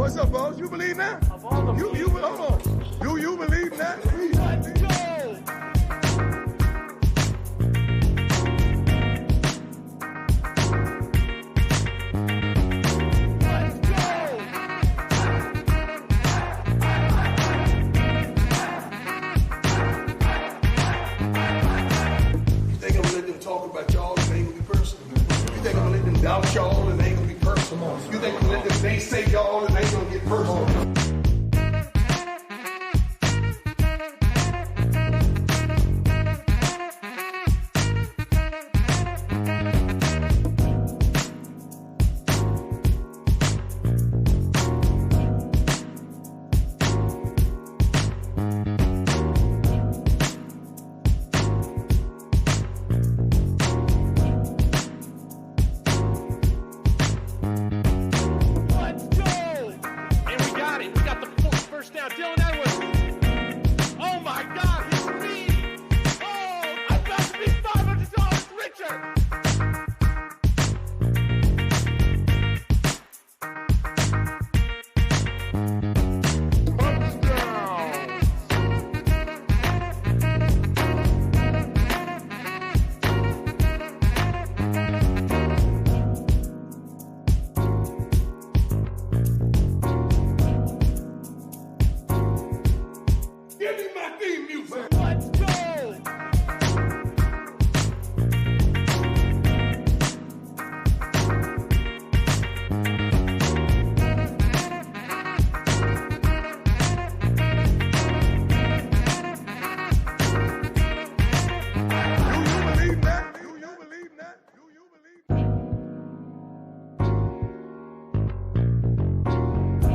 What's up, boss? You believe that? Hold on. Do you believe that? Let's go. Doubt y'all and ain't gonna be personal. You think I'm gonna let them naysay y'all and ain't gonna get personal?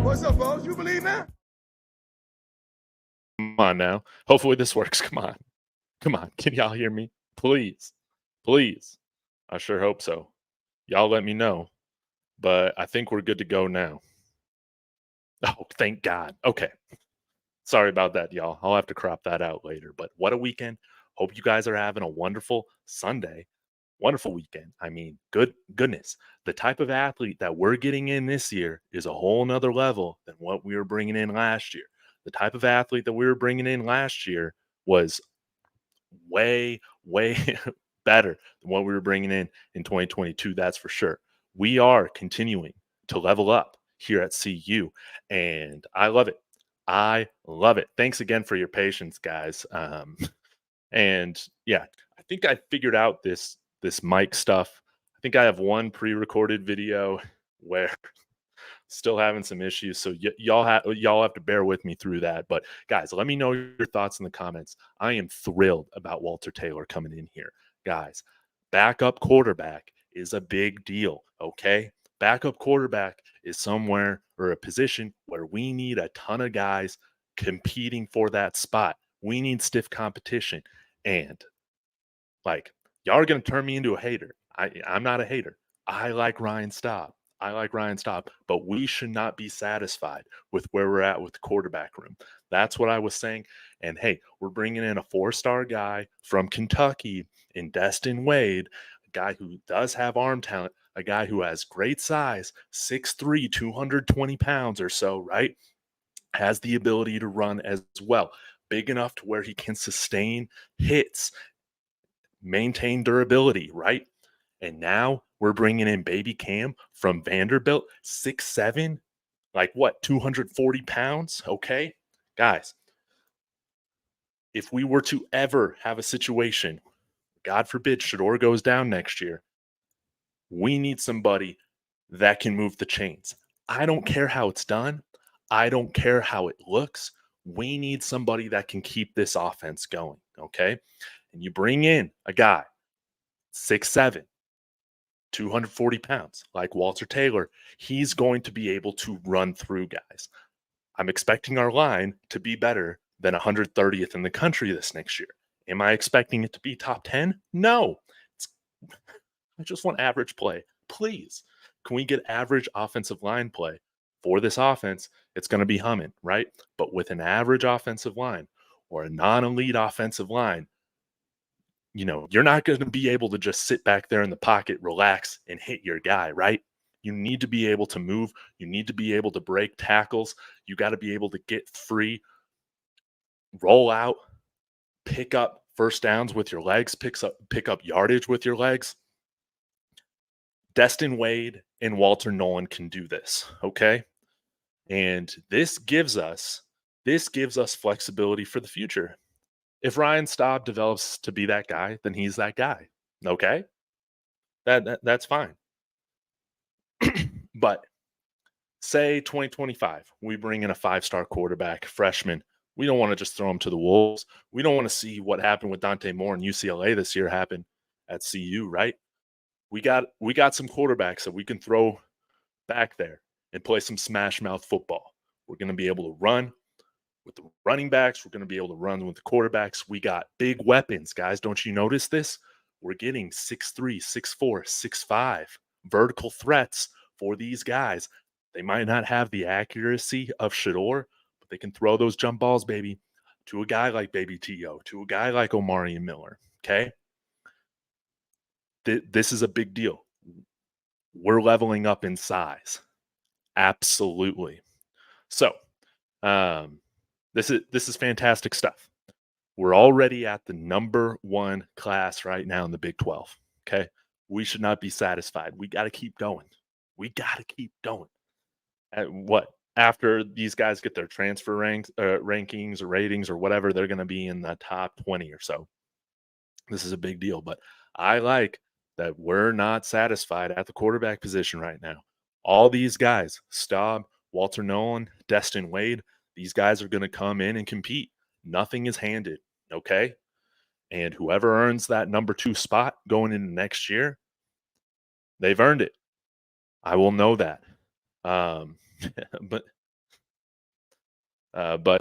What's up, boss? You believe that? Come on now. Hopefully this works. Come on. Come on. Can y'all hear me? Please. Please. I sure hope so. Y'all let me know. But I think we're good to go now. Oh, thank God. Okay. Sorry about that, y'all. I'll have to crop that out later. But what a weekend. Hope you guys are having a wonderful Sunday. Wonderful weekend. I mean, goodness. The type of athlete that we're getting in this year is a whole nother level than what we were bringing in last year. The type of athlete that we were bringing in last year was way, way better than what we were bringing in 2022. That's for sure. We are continuing to level up here at CU, and I love it. I love it. Thanks again for your patience, guys. And yeah, I think I figured out this mic stuff. I think I have one pre-recorded video where still having some issues, so y'all have to bear with me through that. But guys, let me know your thoughts in the comments. I am thrilled about Walter Taylor coming in here. Guys, backup quarterback is a big deal, okay? Backup quarterback is somewhere or a position where we need a ton of guys competing for that spot. We need stiff competition. And like, y'all are going to turn me into a hater. I'm not a hater. I like Ryan Staub. But we should not be satisfied with where we're at with the quarterback room. That's what I was saying. And hey, we're bringing in a 4-star guy from Kentucky in Destin Wade, a guy who does have arm talent, a guy who has great size, 6'3", 220 pounds or so, right? Has the ability to run as well. Big enough to where he can sustain hits, maintain durability, right? And now we're bringing in baby Cam from Vanderbilt, 6'7", like what, 240 pounds? Okay, guys, if we were to ever have a situation, God forbid, Shador goes down next year, we need somebody that can move the chains. I don't care how it's done. I don't care how it looks. We need somebody that can keep this offense going, okay? And you bring in a guy, 6'7", 240 pounds, like Walter Taylor, he's going to be able to run through guys. I'm expecting our line to be better than 130th in the country this next year. Am I expecting it to be top 10? No. I just want average play. Please, can we get average offensive line play for this offense? It's going to be humming, right? But with an average offensive line or a non-elite offensive line, you know, you're not going to be able to just sit back there in the pocket, relax, and hit your guy, right? You need to be able to move. You need to be able to break tackles. You got to be able to get free, roll out, pick up first downs with your legs, pick up yardage with your legs. Destin Wade and Walter Nolan can do this, okay? And this gives us flexibility for the future. If Ryan Staub develops to be that guy, then he's that guy. Okay? That's fine. But say 2025, we bring in a 5-star quarterback, freshman. We don't want to just throw him to the wolves. We don't want to see what happened with Dante Moore and UCLA this year happen at CU, right? We got some quarterbacks that we can throw back there and play some smash mouth football. We're going to be able to run with the running backs. We're going to be able to run with the quarterbacks. We got big weapons, guys. Don't you notice this? We're getting 6'3", 6'4", 6'5" vertical threats for these guys. They might not have the accuracy of Shador, but they can throw those jump balls, baby, to a guy like Baby T.O., to a guy like Omari and Miller, okay? This is a big deal. We're leveling up in size. Absolutely. So, this is fantastic stuff. We're already at the number 1 class right now in the Big 12. Okay. We should not be satisfied. We got to keep going. We got to keep going. After these guys get their transfer rankings or ratings or whatever, they're going to be in the top 20 or so. This is a big deal, but I like that we're not satisfied at the quarterback position right now. All these guys, Staub, Walter Nolan, Destin Wade, these guys are going to come in and compete. Nothing is handed, okay? And whoever earns that number 2 spot going into next year, they've earned it. I will know that. But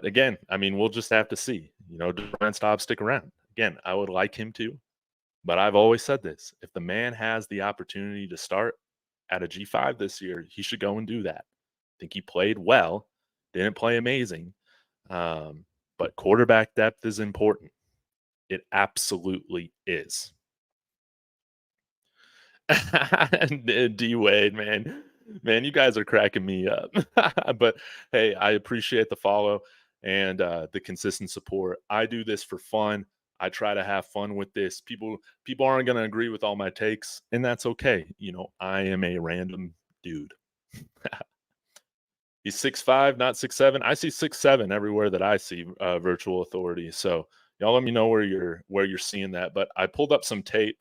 again, I mean, we'll just have to see. Does Ryan Staub stick around? Again, I would like him to, but I've always said this. If the man has the opportunity to start at a G5 this year, he should go and do that. I think he played well, didn't play amazing, but quarterback depth is important. It absolutely is. D Wade, man, you guys are cracking me up. But hey, I appreciate the follow and the consistent support. I do this for fun. I try to have fun with this. People aren't going to agree with all my takes, and that's okay. I am a random dude. He's 6'5", not 6'7". I see 6'7" everywhere that I see virtual authority. So y'all let me know where you're seeing that. But I pulled up some tape.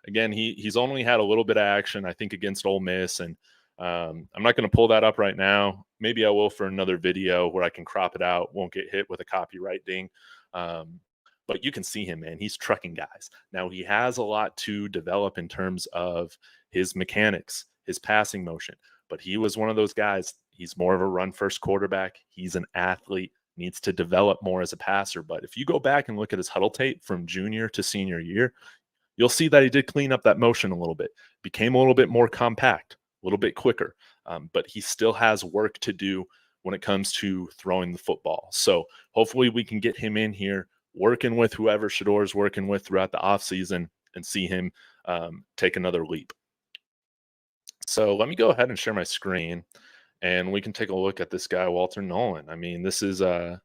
Again, he's only had a little bit of action, I think, against Ole Miss, and I'm not going to pull that up right now. Maybe I will for another video where I can crop it out. Won't get hit with a copyright ding. But you can see him, man. He's trucking guys. Now, he has a lot to develop in terms of his mechanics, his passing motion. But he was one of those guys. He's more of a run-first quarterback. He's an athlete, needs to develop more as a passer. But if you go back and look at his huddle tape from junior to senior year, you'll see that he did clean up that motion a little bit, became a little bit more compact, a little bit quicker. But he still has work to do when it comes to throwing the football. So hopefully we can get him in here, working with whoever Shador is working with throughout the offseason, and see him take another leap. So let me go ahead and share my screen, and we can take a look at this guy, Walter Nolan. I mean, this is it's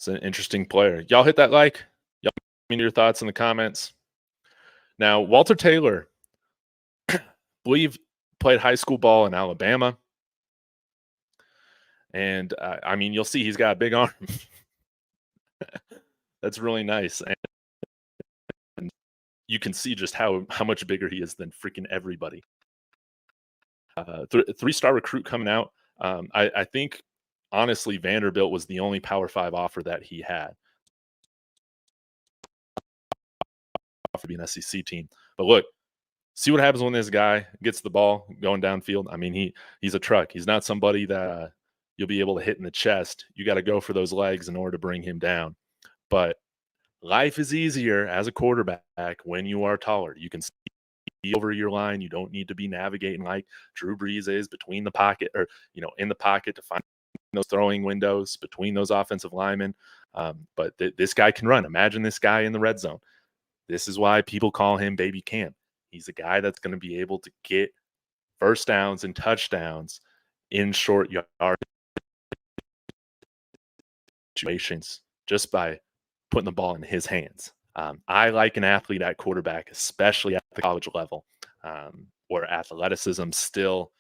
an interesting player. Y'all hit that like. Y'all give me your thoughts in the comments. Now, Walter Taylor, believe played high school ball in Alabama. And I mean, you'll see he's got a big arm. That's really nice. And you can see just how much bigger he is than freaking everybody. 3-star recruit coming out. I think, honestly, Vanderbilt was the only Power 5 offer that he had for being an SEC team. But look, see what happens when this guy gets the ball going downfield. I mean, he's a truck. He's not somebody that you'll be able to hit in the chest. You got to go for those legs in order to bring him down. But life is easier as a quarterback when you are taller. You can see over your line. You don't need to be navigating like Drew Brees is between the pocket or, in the pocket to find those throwing windows, between those offensive linemen. But this guy can run. Imagine this guy in the red zone. This is why people call him Baby Cam. He's a guy that's going to be able to get first downs and touchdowns in short yard situations just by putting the ball in his hands. I like an athlete at quarterback, especially at the college level, where athleticism still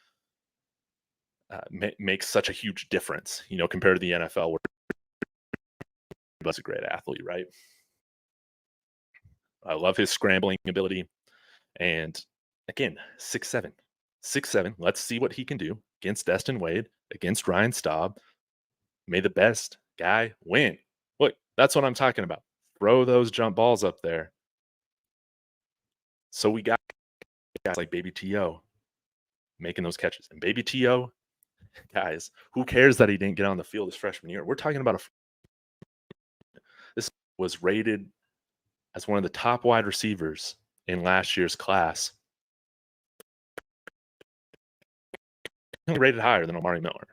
makes such a huge difference, compared to the NFL, where he's a great athlete, right? I love his scrambling ability. And again, 6'7". 6'7". Let's see what he can do against Destin Wade, against Ryan Staub. May the best guy win. Look, that's what I'm talking about. Throw those jump balls up there. So we got guys like Baby T.O. making those catches. And Baby T.O., guys, who cares that he didn't get on the field his freshman year? We're talking about this was rated as one of the top wide receivers in last year's class. Rated higher than Amari Miller.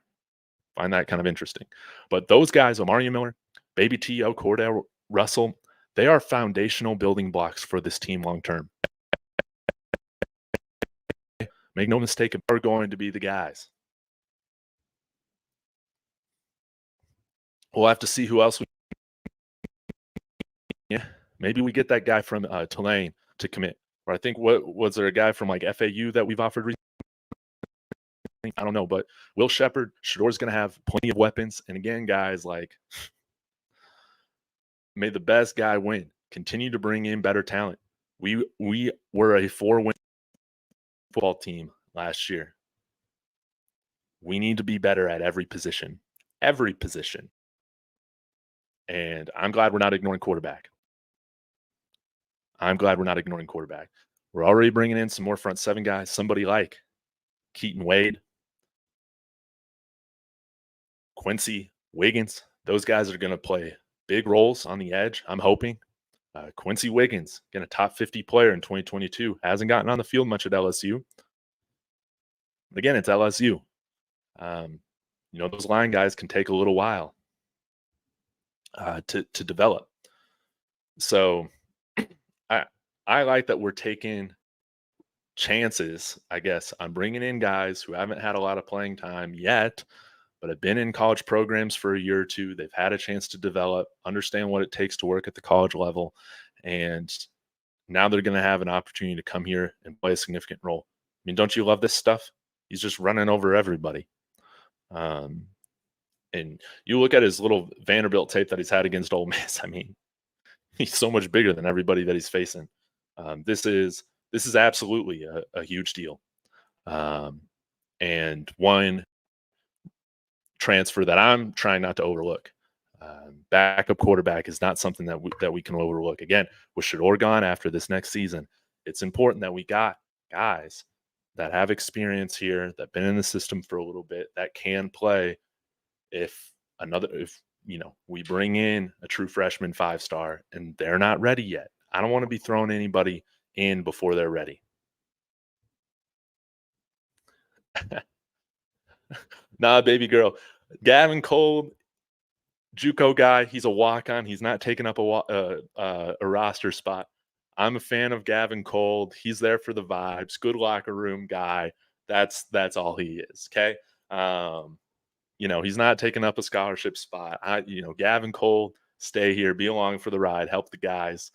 Find that kind of interesting. But those guys, Amari Miller, Baby T.O., Cordell Russell, they are foundational building blocks for this team long term. Make no mistake, they're going to be the guys. We'll have to see who else. Maybe we get that guy from Tulane to commit. Or I think, what was there a guy from like FAU that we've offered recently? I don't know, but Will Shepard, Shador's going to have plenty of weapons. And again, guys, like, may the best guy win. Continue to bring in better talent. We were a 4-win football team last year. We need to be better at every position. Every position. And I'm glad we're not ignoring quarterback. We're already bringing in some more front seven guys. Somebody like Keaton Wade, Quincy Wiggins. Those guys are going to play big roles on the edge, I'm hoping. Quincy Wiggins, again, a top 50 player in 2022, hasn't gotten on the field much at LSU. But again, it's LSU. Those line guys can take a little while to develop. So I like that we're taking chances, I guess, on bringing in guys who haven't had a lot of playing time yet, but have been in college programs for a year or two. They've had a chance to develop, understand what it takes to work at the college level, and now they're going to have an opportunity to come here and play a significant role. I mean, don't you love this stuff? He's just running over everybody. And you look at his little Vanderbilt tape that he's had against Ole Miss. I mean, he's so much bigger than everybody that he's facing. This is absolutely a huge deal. And one transfer that I'm trying not to overlook. Backup quarterback is not something that we can overlook. Again, with Shador gone after this next season, it's important that we got guys that have experience here, that have been in the system for a little bit, that can play if we bring in a true freshman 5-star and they're not ready yet. I don't want to be throwing anybody in before they're ready. Nah, baby girl. Gavin Cold, JUCO guy. He's a walk-on. He's not taking up a roster spot. I'm a fan of Gavin Cold. He's there for the vibes. Good locker room guy. That's all he is. Okay. He's not taking up a scholarship spot. Gavin Cold, stay here, be along for the ride, help the guys.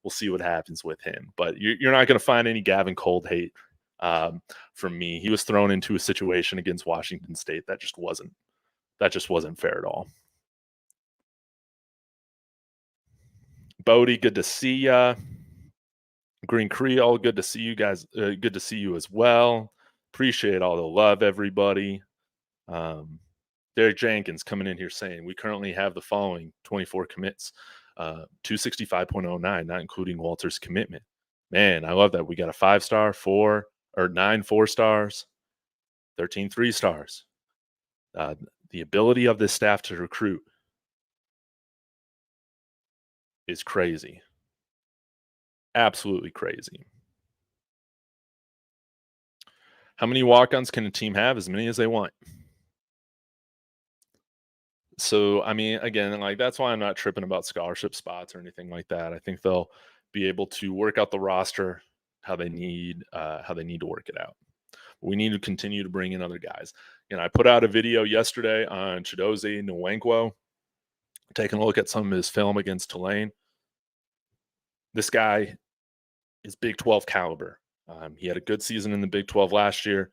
We'll see what happens with him. But you're not going to find any Gavin Cold hate from me. He was thrown into a situation against Washington State that just wasn't fair at all. Bodie, good to see ya. Green Creole, good to see you guys. Good to see you as well. Appreciate all the love, everybody. Derek Jenkins coming in here saying we currently have the following 24 commits, 265.09, not including Walter's commitment. Man, I love that. We got a 5-star, 9 4-stars, 13 3-stars. The ability of this staff to recruit is crazy. Absolutely crazy. How many walk-ons can a team have? As many as they want. So, I mean, again, like that's why I'm not tripping about scholarship spots or anything like that. I think they'll be able to work out the roster how they need to work it out. We need to continue to bring in other guys. I put out a video yesterday on Chidozie Nwankwo, taking a look at some of his film against Tulane. This guy is Big 12 caliber. He had a good season in the Big 12 last year,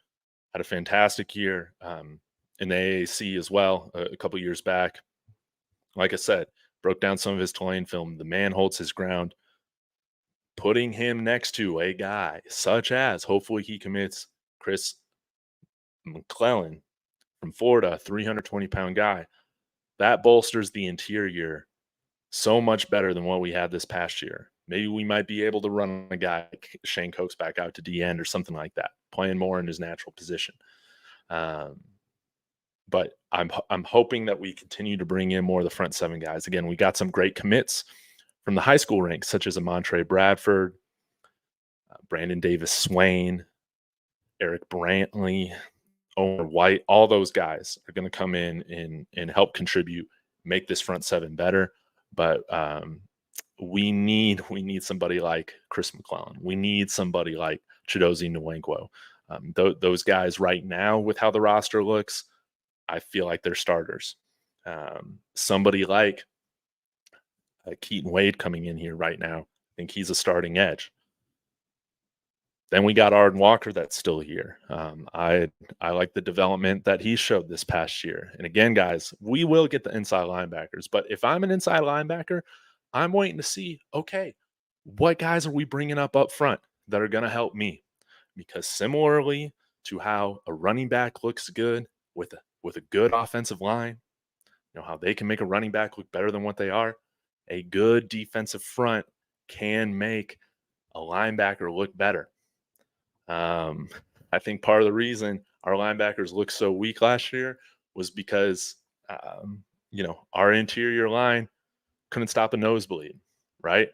had a fantastic year in the AAC as well a couple years back. Like I said, broke down some of his Tulane film. The man holds his ground. Putting him next to a guy such as, hopefully he commits, Chris McClellan from Florida, 320-pound guy, that bolsters the interior so much better than what we had this past year. Maybe we might be able to run a guy like Shane Coates back out to D end or something like that, playing more in his natural position. But I'm hoping that we continue to bring in more of the front seven guys. Again, we got some great commits from the high school ranks, such as Amontre Bradford, Brandon Davis Swain, Eric Brantley, Omer White. All those guys are going to come in and help contribute, make this front seven better. But we need somebody like Chris McClellan. We need somebody like Chidozie Nwankwo. Those guys right now, with how the roster looks, I feel like they're starters. Somebody like Keaton Wade coming in here right now, I think he's a starting edge. Then we got Arden Walker that's still here. I like the development that he showed this past year. And again, guys, we will get the inside linebackers. But if I'm an inside linebacker, I'm waiting to see, okay, what guys are we bringing up front that are going to help me? Because similarly to how a running back looks good with a good offensive line, how they can make a running back look better than what they are, a good defensive front can make a linebacker look better. I think part of the reason our linebackers looked so weak last year was because, our interior line couldn't stop a nosebleed, right?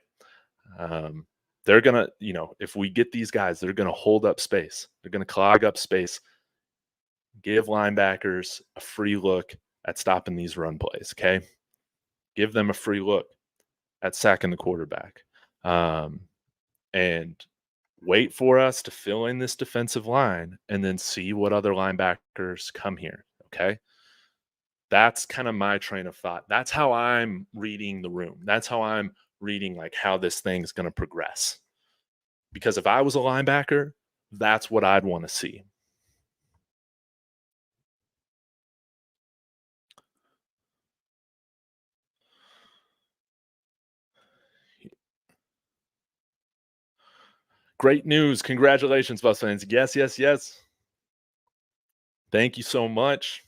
They're going to, if we get these guys, they're going to hold up space. They're going to clog up space, give linebackers a free look at stopping these run plays, okay? Give them a free look at sacking the quarterback. And wait for us to fill in this defensive line and then see what other linebackers come here, okay? That's kind of my train of thought. That's how I'm reading the room. That's how I'm reading like how this thing's going to progress. Because if I was a linebacker, that's what I'd want to see. Great news. Congratulations, Bucs fans. Yes, yes, yes. Thank you so much.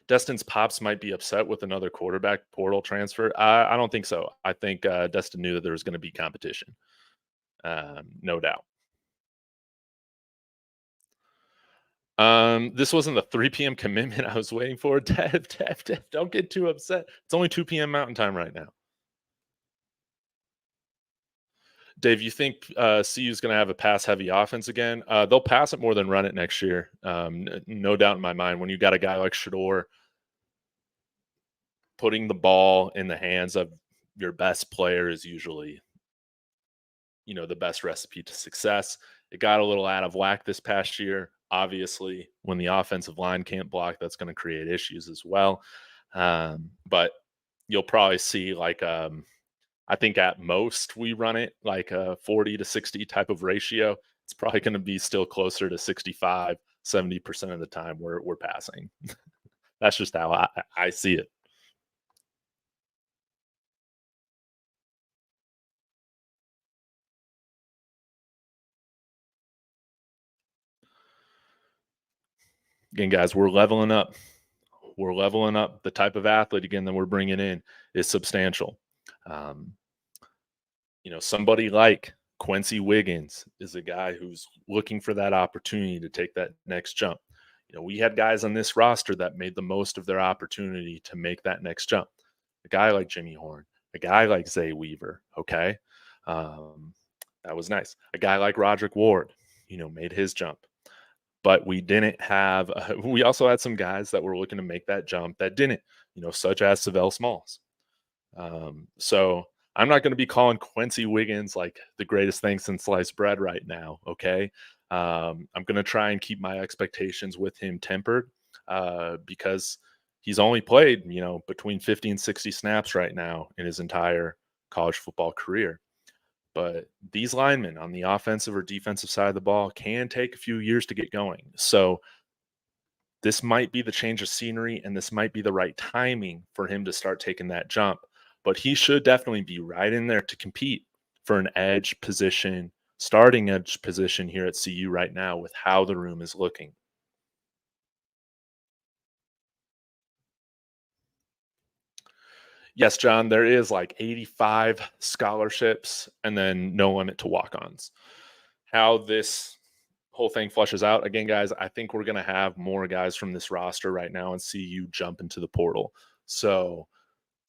Destin's pops might be upset with another quarterback portal transfer. I don't think so. I think Destin knew that there was going to be competition. No doubt. This wasn't the 3 p.m. commitment I was waiting for. Dev, don't get too upset. It's only 2 p.m. Mountain Time right now. Dave, you think CU is going to have a pass-heavy offense again? They'll pass it more than run it next year. No doubt in my mind. When you got a guy like Shador putting the ball in the hands of your best player is usually, the best recipe to success. It got a little out of whack this past year. Obviously, when the offensive line can't block, that's going to create issues as well. But you'll probably see I think at most we run it like a 40 to 60 type of ratio. It's probably going to be still closer to 65, 70% of the time we're passing. That's just how I see it. Again, guys, we're leveling up. We're leveling up. The type of athlete, again, that we're bringing in is substantial. Somebody like Quincy Wiggins is a guy who's looking for that opportunity to take that next jump. We had guys on this roster that made the most of their opportunity to make that next jump. A guy like Jimmy Horn, a guy like Zay Weaver, okay? That was nice. A guy like Roderick Ward, made his jump. but we didn't have. We also had some guys that were looking to make that jump that didn't, such as Savell Smalls. So I'm not going to be calling Quincy Wiggins like the greatest thing since sliced bread right now. Okay. I'm going to try and keep my expectations with him tempered because he's only played, between 50 and 60 snaps right now in his entire college football career. But these linemen on the offensive or defensive side of the ball can take a few years to get going. So this might be the change of scenery and this might be the right timing for him to start taking that jump. But he should definitely be right in there to compete for an edge position, starting edge position here at CU right now with how the room is looking. Yes, John, there is like 85 scholarships and then no limit to walk-ons. How this whole thing flushes out, again, guys, I think we're going to have more guys from this roster right now and CU jump into the portal. So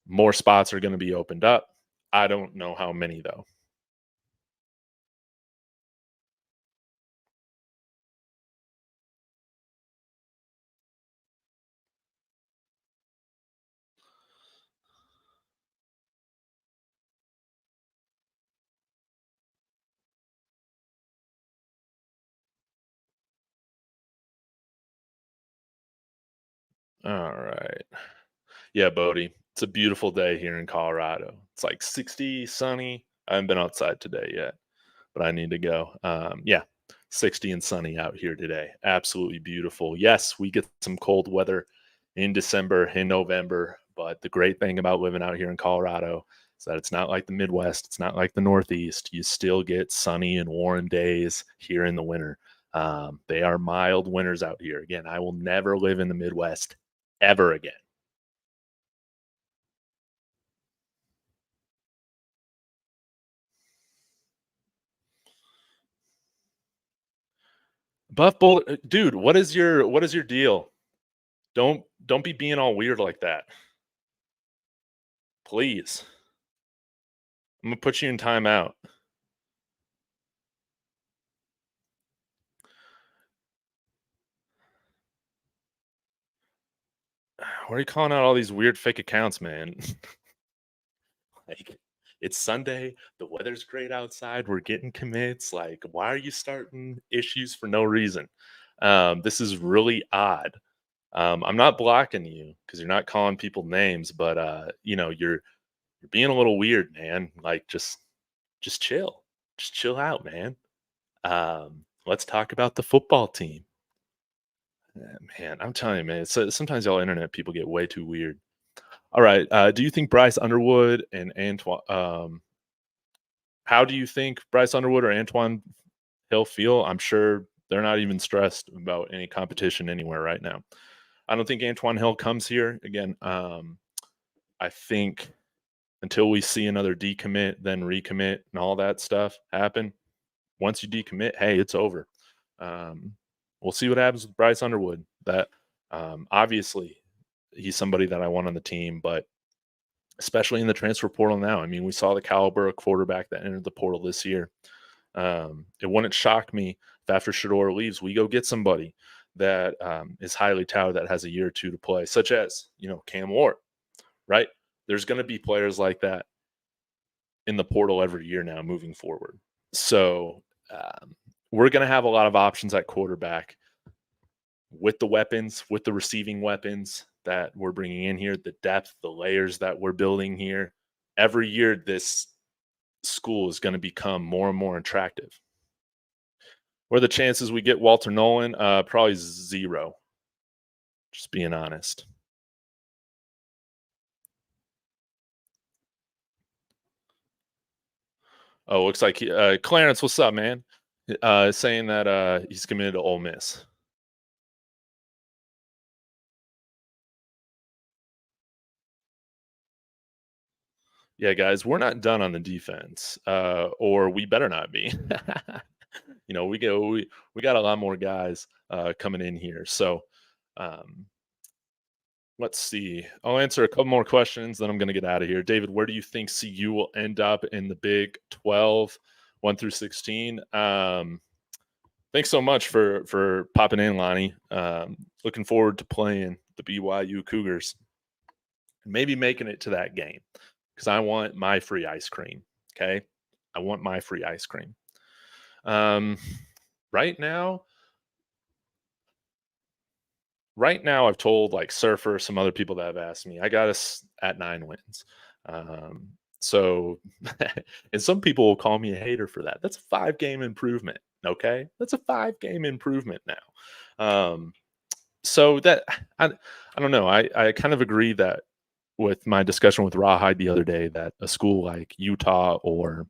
more spots are going to be opened up. I don't know how many, though. All right. Yeah, Bodie, it's a beautiful day here in Colorado. It's like 60, sunny. I haven't been outside today yet, but I need to go. Yeah, 60 and sunny out here today. Absolutely beautiful. Yes, we get some cold weather in December, in November, but the great thing about living out here in Colorado is that it's not like the Midwest, it's not like the Northeast. You still get sunny and warm days here in the winter. They are mild winters out here. Again, I will never live in the Midwest ever again. Buff Bull, dude, what is your deal? Don't be being all weird like that. Please. I'm gonna put you in timeout. Why are you calling out all these weird fake accounts, man? Like, it's Sunday, the weather's great outside, we're getting commits. Like, why are you starting issues for no reason? This is really odd. I'm not blocking you because you're not calling people names, but you're being a little weird, man. Like, just chill. Just chill out, man. Let's talk about the football team. Man, I'm telling you, man. Sometimes y'all internet people get way too weird. All right. Do you think Bryce Underwood and Antoine? How do you think Bryce Underwood or Antoine Hill feel? I'm sure they're not even stressed about any competition anywhere right now. I don't think Antoine Hill comes here again. I think until we see another decommit, then recommit, and all that stuff happen. Once you decommit, hey, it's over. We'll see what happens with Bryce Underwood. That obviously he's somebody that I want on the team, but especially in the transfer portal now. I mean, we saw the caliber of quarterback that entered the portal this year. It wouldn't shock me if after Shador leaves, we go get somebody that is highly touted that has a year or two to play, such as Cam Ward, right? There's going to be players like that in the portal every year now moving forward. So we're going to have a lot of options at quarterback with the weapons, with the receiving weapons that we're bringing in here, the depth, the layers that we're building here. Every year, this school is going to become more and more attractive. What are the chances we get Walter Nolan? Probably zero. Just being honest. Oh, looks like Clarence. What's up, man? Saying that he's committed to Ole Miss. Yeah, guys, we're not done on the defense, or we better not be. We got a lot more guys coming in here. So um, let's see. I'll answer a couple more questions, then I'm going to get out of here. David, where do you think CU will end up in the Big 12, 1 through 16? Thanks so much for popping in, Lonnie. Looking forward to playing the BYU Cougars and maybe making it to that game because I want my free ice cream. Okay, I want my free ice cream. Um, right now, I've told like Surfer, some other people that have asked me, I got us at 9 wins. Um, so, and some people will call me a hater for that. That's a 5-game improvement. Okay, that's a 5-game improvement now. So that I don't know. I kind of agree that with my discussion with Rawhide the other day that a school like Utah or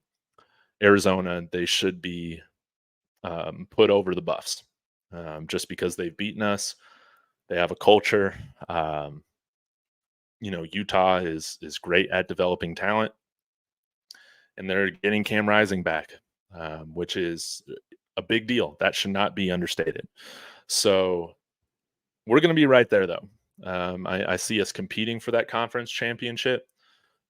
Arizona, they should be put over the Buffs just because they've beaten us. They have a culture. Utah is great at developing talent, and they're getting Cam Rising back, which is a big deal. That should not be understated. So we're going to be right there, though. I see us competing for that conference championship.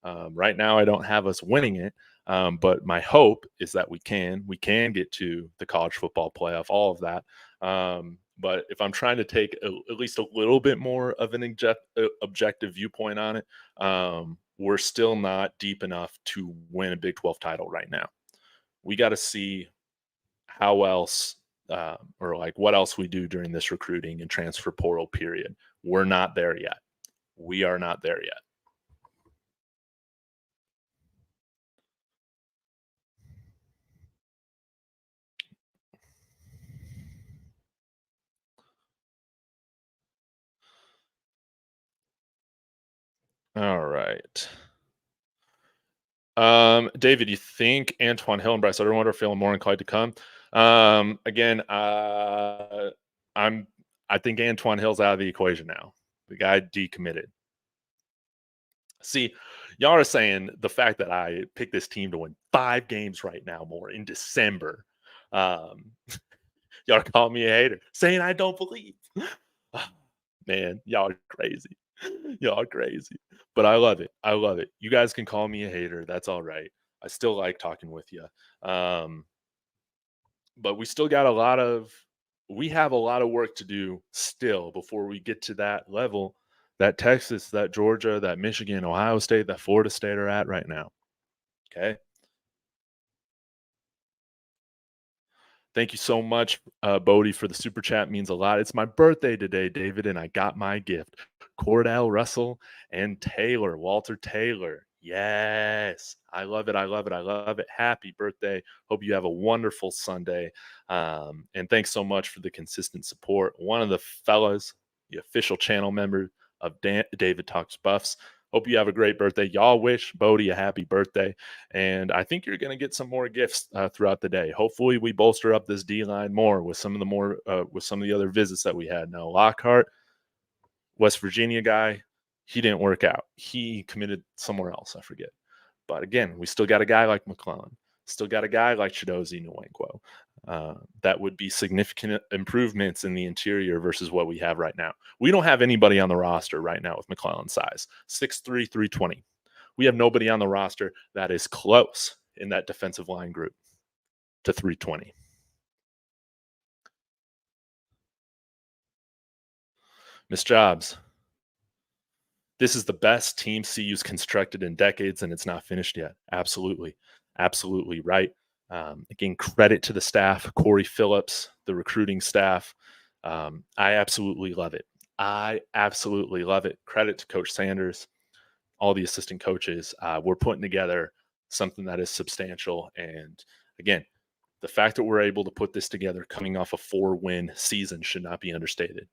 Right now, I don't have us winning it, but my hope is that we can get to the college football playoff, all of that. But if I'm trying to take at least a little bit more of an objective viewpoint on it, we're still not deep enough to win a Big 12 title right now. We got to see how else or like what else we do during this recruiting and transfer portal period. We're not there yet. We are not there yet. All right. David, you think Antoine Hill and Bryce Underwood are feeling more inclined to come? Again, I think Antoine Hill's out of the equation now. The guy decommitted. See, y'all are saying the fact that I picked this team to win 5 games right now more in December. Um, y'all are calling me a hater, saying I don't believe. Man, y'all are crazy. Y'all are crazy. But I love it. I love it. You guys can call me a hater. That's all right. I still like talking with you. But we still got we have a lot of work to do still before we get to that level that Texas, that Georgia, that Michigan, Ohio State, that Florida State are at right now. Okay. Thank you so much, Bodie, for the super chat. Means a lot. It's my birthday today, David, and I got my gift. Cordell Russell and Taylor, Walter Taylor. Yes, I love it. I love it. I love it. Happy birthday. Hope you have a wonderful Sunday. And thanks so much for the consistent support. One of the fellas, the official channel member of David Talks Buffs. Hope you have a great birthday. Y'all wish Bodie a happy birthday. And I think you're going to get some more gifts throughout the day. Hopefully we bolster up this D line more with some of the other visits that we had. Now, Lockhart, West Virginia guy, he didn't work out. He committed somewhere else. I forget. But again, we still got a guy like McClellan. Still got a guy like Chidozie Nwankwo. That would be significant improvements in the interior versus what we have right now. We don't have anybody on the roster right now with McClellan's size, 6'3", 320. We have nobody on the roster that is close in that defensive line group to 320. Miss Jobs, this is the best team CU's constructed in decades, and it's not finished yet. Absolutely. Absolutely right. Again, credit to the staff, Corey Phillips, the recruiting staff. I absolutely love it. I absolutely love it. Credit to Coach Sanders, all the assistant coaches. We're putting together something that is substantial. And again, the fact that we're able to put this together coming off a 4-win season should not be understated.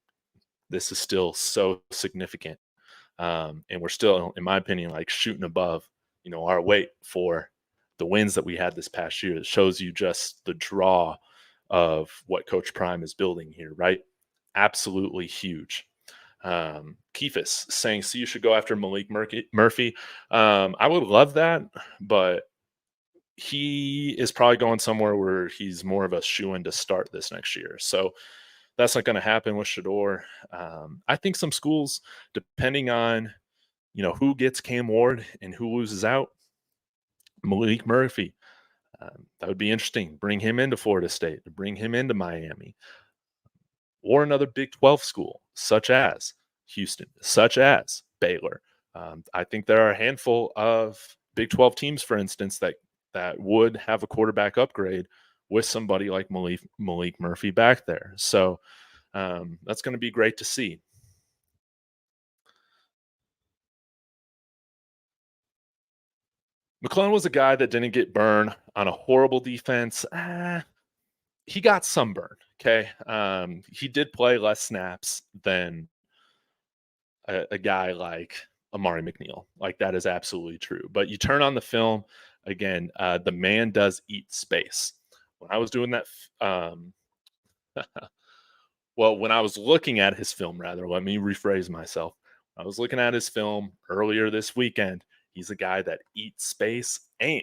This is still so significant. And we're still, in my opinion, like shooting above, our weight for the wins that we had this past year. It shows you just the draw of what Coach Prime is building here, right? Absolutely huge. Keefus saying, "See, you should go after Malik Murphy." I would love that, but he is probably going somewhere where he's more of a shoo-in to start this next year. So that's not going to happen with Shador. I think some schools, depending on who gets Cam Ward and who loses out, Malik Murphy, That would be interesting. Bring him into Florida State, bring him into Miami, or another Big 12 school, such as Houston, such as Baylor. I think there are a handful of Big 12 teams, for instance, that would have a quarterback upgrade with somebody like Malik Murphy back there. So that's going to be great to see. McClellan was a guy that didn't get burned on a horrible defense. He got sunburn. Okay. He did play less snaps than a guy like Amari McNeil. Like, that is absolutely true. But you turn on the film again, the man does eat space. When I was doing that, well, when I was looking at his film, rather, let me rephrase myself. I was looking at his film earlier this weekend. He's a guy that eats space. And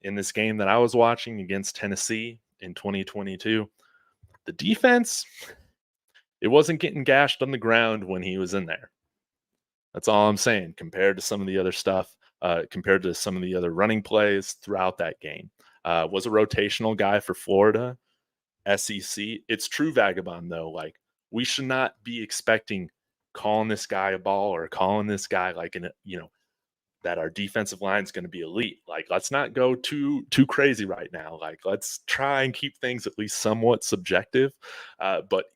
in this game that I was watching against Tennessee in 2022, the defense, it wasn't getting gashed on the ground when he was in there. That's all I'm saying, compared to some of the other stuff, compared to some of the other running plays throughout that game. Was a rotational guy for Florida, SEC. It's true vagabond, though. Like, we should not be expecting calling this guy a ball or calling this guy like that our defensive line is going to be elite. Like, let's not go too crazy right now. Like, let's try and keep things at least somewhat subjective. But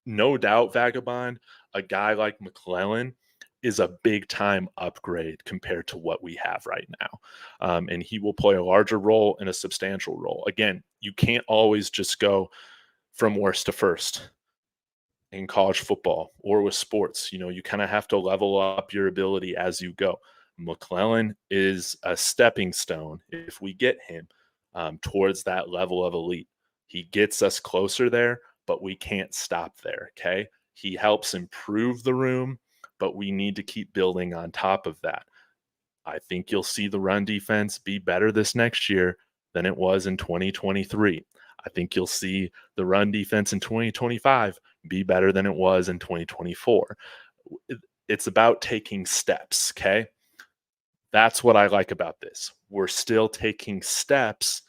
no doubt, vagabond, a guy like McClellan is a big time upgrade compared to what we have right now. And he will play a larger role and a substantial role. Again, you can't always just go from worst to first in college football or with sports. You kind of have to level up your ability as you go. McClellan is a stepping stone if we get him towards that level of elite. He gets us closer there, but we can't stop there. Okay. He helps improve the room, but we need to keep building on top of that. I think you'll see the run defense be better this next year than it was in 2023. I think you'll see the run defense in 2025 be better than it was in 2024. It's about taking steps, okay? That's what I like about this. We're still taking steps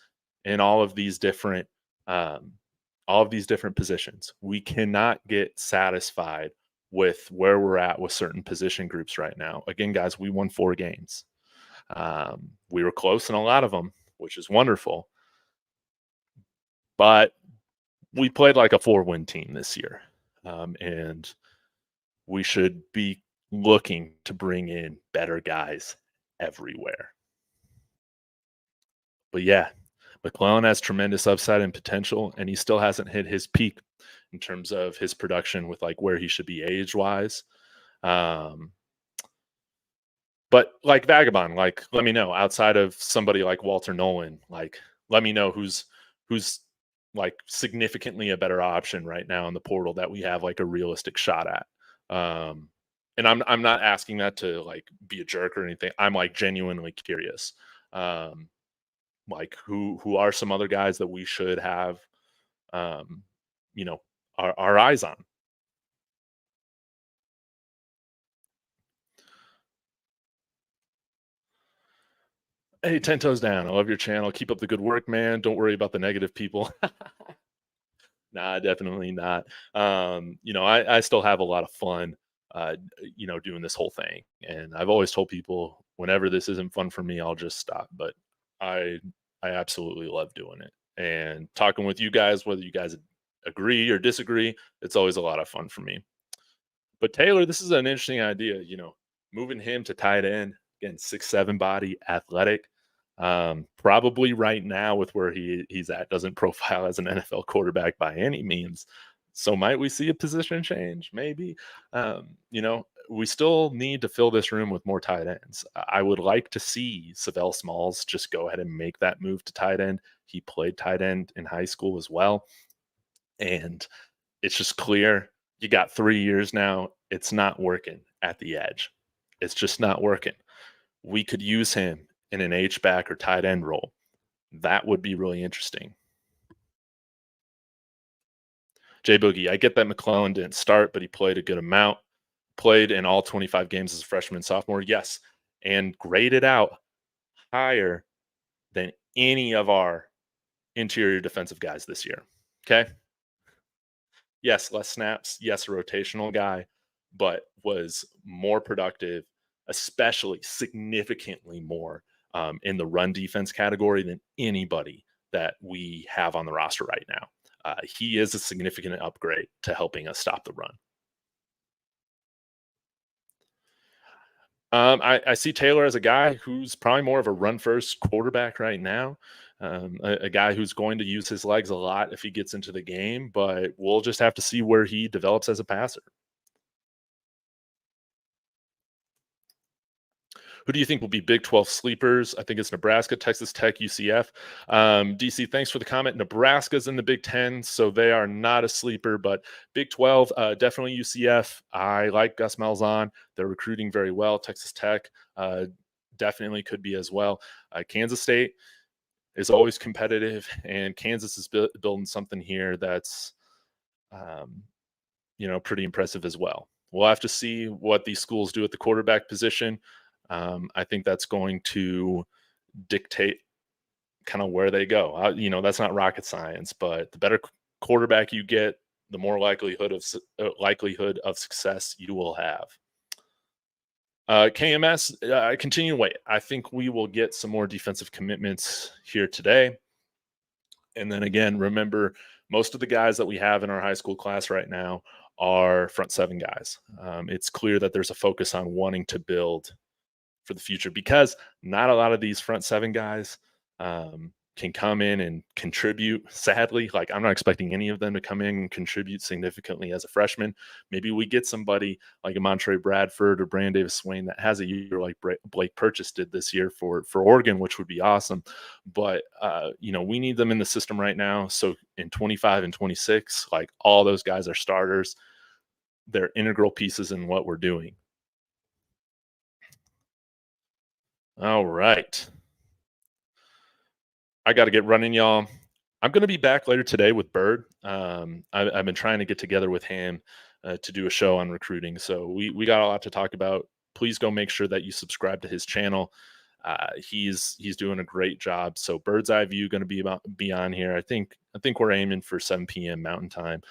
in all of these different positions. We cannot get satisfied with where we're at with certain position groups right now. Again, guys, we won 4 games. We were close in a lot of them, which is wonderful. But we played like a 4-win team this year. And we should be looking to bring in better guys everywhere. But yeah, McClellan has tremendous upside and potential, and he still hasn't hit his peak in terms of his production with like where he should be age-wise. But like vagabond, like, let me know, outside of somebody like Walter Nolan, like, let me know who's like significantly a better option right now in the portal that we have like a realistic shot at. And I'm not asking that to like be a jerk or anything. I'm like genuinely curious. Like who are some other guys that we should have our eyes on. Hey, 10 toes down. I love your channel. Keep up the good work, man. Don't worry about the negative people. Nah, definitely not. I still have a lot of fun, doing this whole thing. And I've always told people whenever this isn't fun for me, I'll just stop. But I absolutely love doing it. And talking with you guys, whether you guys agree or disagree, it's always a lot of fun for me. But Taylor, this is an interesting idea, moving him to tight end, again, 6'7" body, athletic. Probably right now with where he's at doesn't profile as an NFL quarterback by any means. So might we see a position change? Maybe. We still need to fill this room with more tight ends. I would like to see Savell Smalls just go ahead and make that move to tight end. He played tight end in high school as well. And it's just clear you got 3 years now. It's not working at the edge. It's just not working. We could use him in an H-back or tight end role. That would be really interesting. Jay Boogie, I get that McClellan didn't start, but he played a good amount. Played in all 25 games as a freshman and sophomore. Yes. And graded out higher than any of our interior defensive guys this year. Okay. Yes, less snaps. Yes, a rotational guy, but was more productive, especially significantly more in the run defense category than anybody that we have on the roster right now. He is a significant upgrade to helping us stop the run. I see Taylor as a guy who's probably more of a run first quarterback right now. A guy who's going to use his legs a lot if he gets into the game, but we'll just have to see where he develops as a passer. Who do you think will be Big 12 sleepers? I think it's Nebraska, Texas Tech, UCF. DC, thanks for the comment. Nebraska's in the Big 10, so they are not a sleeper, but Big 12, definitely UCF. I like Gus Malzahn. They're recruiting very well. Texas Tech definitely could be as well. Kansas State is always competitive, and Kansas is building something here that's, pretty impressive as well. We'll have to see what these schools do at the quarterback position. I think that's going to dictate kind of where they go. That's not rocket science, but the better quarterback you get, the more likelihood of success you will have. KMS, I continue to wait. I think we will get some more defensive commitments here today. And then again, remember, most of the guys that we have in our high school class right now are front seven guys. It's clear that there's a focus on wanting to build for the future because not a lot of these front seven guys can come in and contribute. Sadly, like I'm not expecting any of them to come in and contribute significantly as a freshman. Maybe we get somebody like a Montre Bradford or Brandon Davis Swain that has a year like Blake Purchase did this year for Oregon, which would be awesome. But we need them in the system right now. So in 25 and 26, like all those guys are starters. They're integral pieces in what we're doing. All right. I got to get running, y'all. I'm going to be back later today with Bird. I've been trying to get together with him to do a show on recruiting. So we got a lot to talk about. Please go make sure that you subscribe to his channel. He's doing a great job. So Bird's Eye View going to be on here. I think we're aiming for 7 p.m. Mountain Time.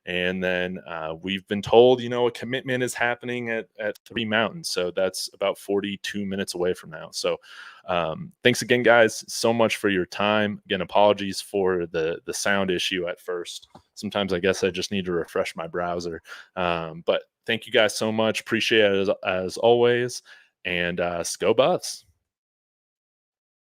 And then we've been told, a commitment is happening at 3 Mountain. So that's about 42 minutes away from now. So thanks again, guys, so much for your time. Again, apologies for the sound issue at first. Sometimes I guess I just need to refresh my browser. But thank you guys so much. Appreciate it as always. And go Buffs.